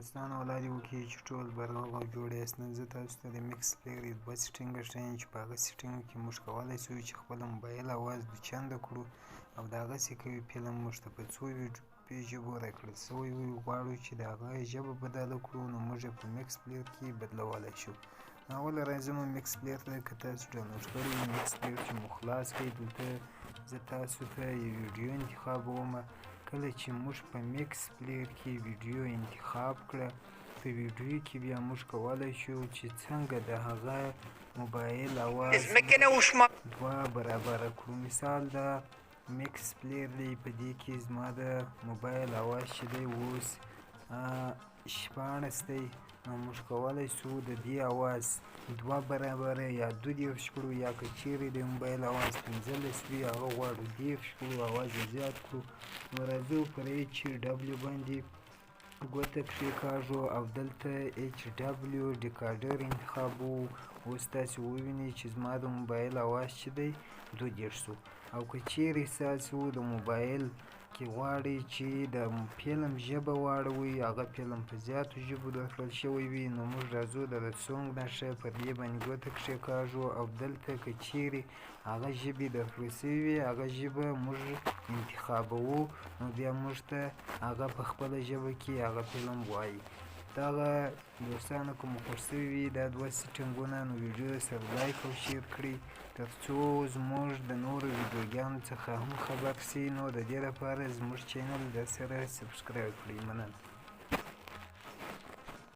دوستانو الله دې وکړي چې ټول برغ او جوړ یاست. نن زه تاسو ته د میکس پلیر دوه سیټینګه ښیم چې په هغه سیټینګو کې موږ کولی شو چې خپله موبایل اواز دوچنده کړو او د هغسې کوي فلم موږ ته په څو ژبو راکړل سوی وي. غواړو چې د هغه ژبه بدله کړو نو موږ یې په میکس پلیر کې بدلولی شو. اوله راځم میکس پلیر ته. که تاسو ډاونلوډ کړی وي میکس پلیر چې مو خلاص کړئ، دلته زه تاسو ته یو ویډیو انتخابوم. کله چې موږ په میکس پلیر کې ویډیو انتخاب کړه، په ویډیو کې بیا موږ کولی شو چې څنګه د هغه موبایل اواز دوه برابره کړو. مثال د میکس پلیر دی، په دې کې زما د موبایل اواز چې دی اوس 16 دی، نو موږ کولی شو د دې اواز دوه برابره یا 22 کړو، یا که چیرې د موبایل اواز 15 وي هغه غواړو 10 کړو، اواز یې زیات کړو. نو راځو پر HW باندې ګوته کېکاږو او دلته HW ډیکاډر انتخابوو. اوس تاسې ووینئ چې زما د موبایل اواز چې دی 22 شو. او که چیرې ستاسو د موبایل کې غواړئ چې د فلم ژبه واړوئ، هغه فلم په زیاتو ژبو درکړل شوی وي، نو موږ راځو د سونګ نښه پر دې باندې ګوته کېکاږو او دلته که چیرې هغه ژبې درکړل شوي وي هغه ژبه موږ انتخابوو، نو بیا موږ ته هغه په خپله ژبه کې هغه فلم وایي. دغه دوستانو که مو خوښ شوي وي دا دوه سیټینګونه، نو ویډیو سره لایک او شیر کړئ تر څو زموږ د نورو ویډیوګانو څخه هم خبر شئ. نو د دې لپاره زموږ چینل درسره سبسکرایب کړئ. مننه.